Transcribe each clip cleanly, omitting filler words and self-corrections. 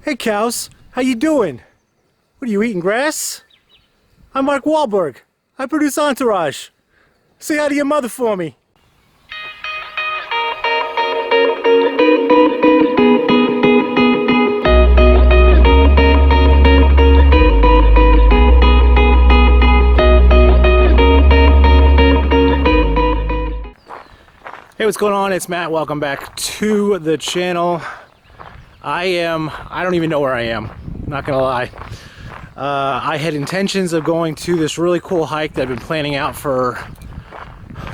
Hey cows, how you doing? What are you eating, grass? I'm Mark Wahlberg. I produce Entourage. Say hi to your mother for me. Hey, what's going on? It's Matt. Welcome back to the channel. I don't even know where I am, not gonna lie. I had intentions of going to this really cool hike that I've been planning out for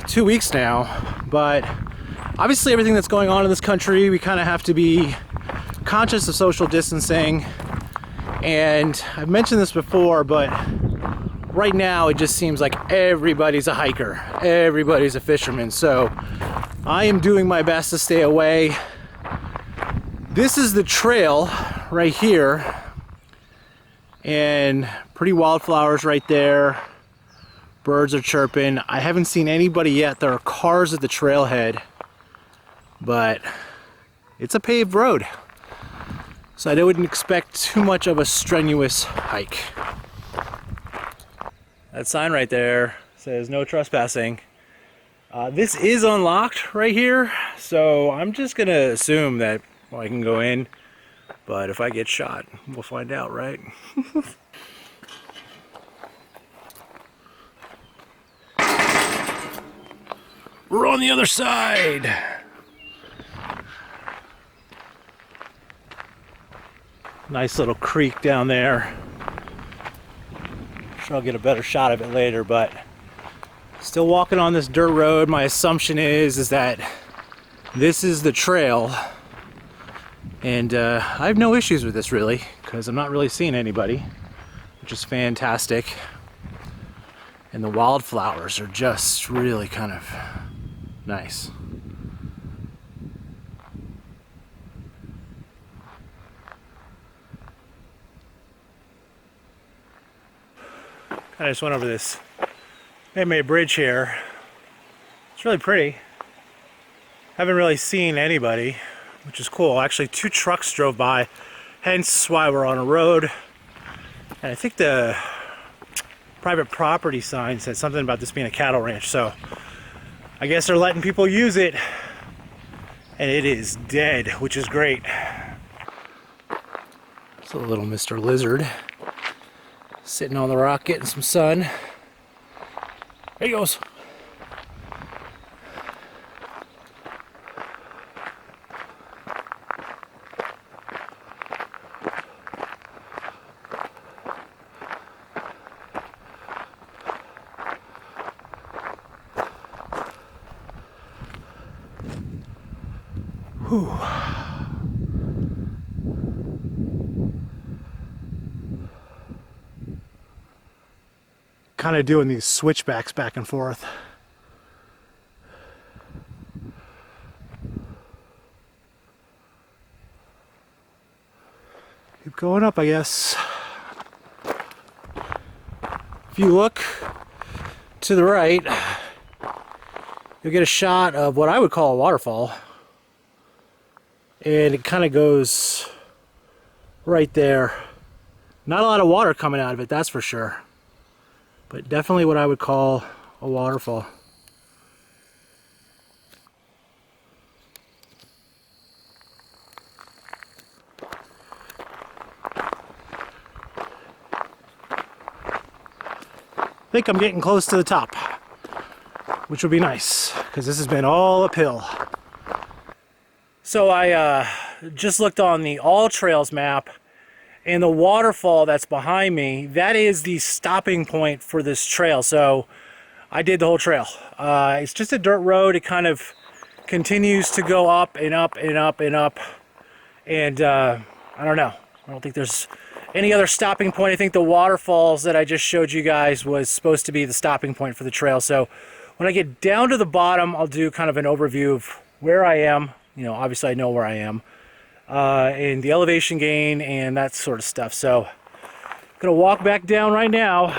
2 weeks now, but obviously everything that's going on in this country, we kind of have to be conscious of social distancing. And I've mentioned this before, but right now it just seems like everybody's a hiker, everybody's a fisherman. So I am doing my best to stay away. This is the trail right here, and pretty wildflowers right there. Birds are chirping. I haven't seen anybody yet. There are cars at the trailhead, but it's a paved road, so I wouldn't expect too much of a strenuous hike. That sign right there says no trespassing. This is unlocked right here, so I'm just gonna assume that I can go in, but if I get shot, we'll find out, right? We're on the other side. Nice little creek down there. I'm sure I'll get a better shot of it later, but still walking on this dirt road. My assumption is that this is the trail, and I have no issues with this really, because I'm not really seeing anybody, which is fantastic. And the wildflowers are just really kind of nice. I just went over this man-made bridge here. It's really pretty. Haven't really seen anybody, which is cool. Actually, 2 trucks drove by, hence why we're on a road. And I think the private property sign said something about this being a cattle ranch, so I guess they're letting people use it. And it is dead, which is great. So little Mr. Lizard sitting on the rock getting some sun. There he goes. Whew. Kind of doing these switchbacks back and forth. Keep going up, I guess. If you look to the right, you'll get a shot of what I would call a waterfall. And it kind of goes right there. Not a lot of water coming out of it, that's for sure. But definitely what I would call a waterfall. I think I'm getting close to the top, which would be nice, because this has been all uphill. So I just looked on the All Trails map, and the waterfall that's behind me, that is the stopping point for this trail. So I did the whole trail. It's just a dirt road. It kind of continues to go up and up and up and up. And I don't know. I don't think there's any other stopping point. I think the waterfalls that I just showed you guys was supposed to be the stopping point for the trail. So when I get down to the bottom, I'll do kind of an overview of where I am. You know, obviously I know where I am. And the elevation gain and that sort of stuff. So I'm gonna walk back down right now.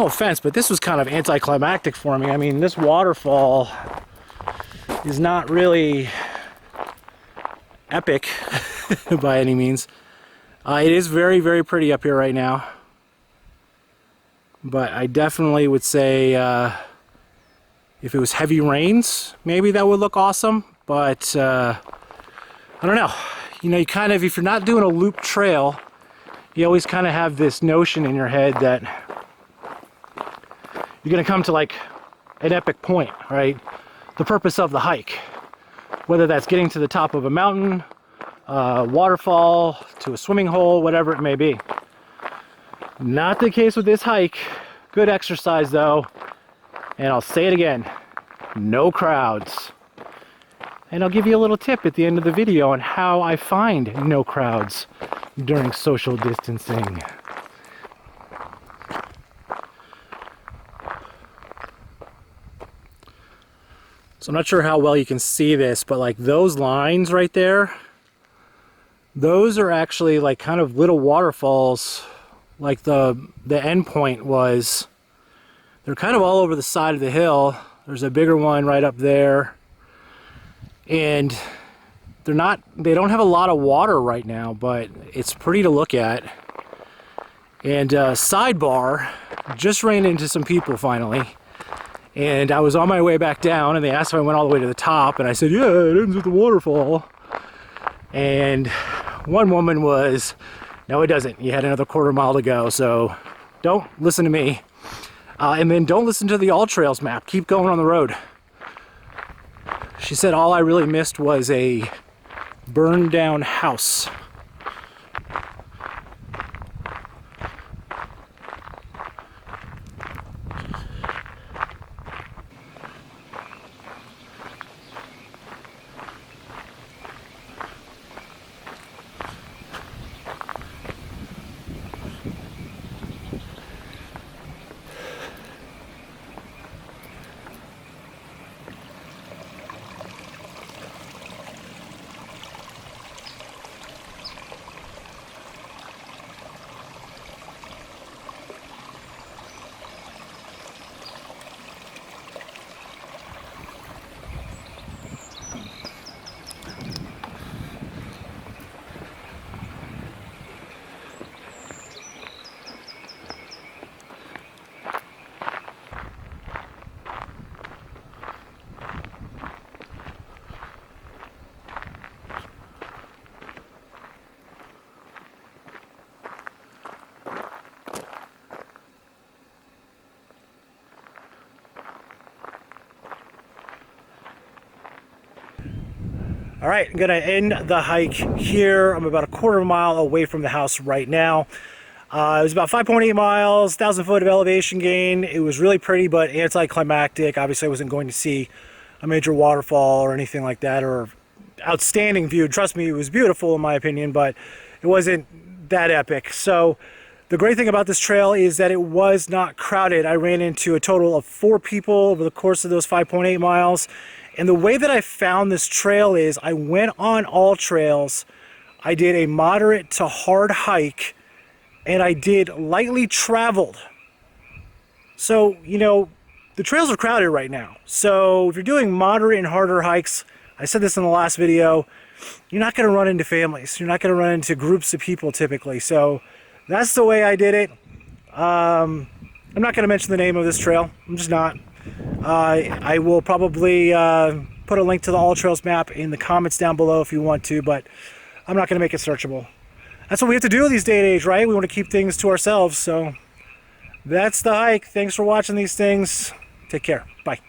no offense, but this was kind of anticlimactic for me. I mean, this waterfall is not really epic by any means. It is very, very pretty up here right now. But I definitely would say if it was heavy rains, maybe that would look awesome. But I don't know. You know, you kind of, if you're not doing a loop trail, you always kind of have this notion in your head that you're going to come to like an epic point, right? The purpose of the hike. Whether that's getting to the top of a mountain, waterfall, to a swimming hole, whatever it may be. Not the case with this hike. Good exercise though. And I'll say it again, no crowds. And I'll give you a little tip at the end of the video on how I find no crowds during social distancing. So I'm not sure how well you can see this, but like those lines right there, those are actually like kind of little waterfalls. Like the end point was, they're kind of all over the side of the hill. There's a bigger one right up there. And they don't have a lot of water right now, but it's pretty to look at. And sidebar, just ran into some people finally. And I was on my way back down and they asked if I went all the way to the top. And I said, yeah, it ends with the waterfall. And one woman was, no, it doesn't. You had another quarter mile to go, so don't listen to me. And then don't listen to the All Trails map. Keep going on the road. She said all I really missed was a burned down house. All right, I'm gonna end the hike here. I'm about a quarter mile away from the house right now. It was about 5.8 miles, 1,000 foot of elevation gain. It was really pretty, but anticlimactic. Obviously, I wasn't going to see a major waterfall or anything like that, or outstanding view. Trust me, it was beautiful in my opinion, but it wasn't that epic. So the great thing about this trail is that it was not crowded. I ran into a total of 4 people over the course of those 5.8 miles. And the way that I found this trail is I went on All Trails, I did a moderate to hard hike, and I did lightly traveled. So, you know, the trails are crowded right now. So if you're doing moderate and harder hikes, I said this in the last video, you're not going to run into families. You're not going to run into groups of people typically. So that's the way I did it. I'm not going to mention the name of this trail. I'm just not. I will probably put a link to the All Trails map in the comments down below if you want to, but I'm not going to make it searchable. That's what we have to do these day and age, right? We want to keep things to ourselves, so that's the hike. Thanks for watching these things. Take care. Bye.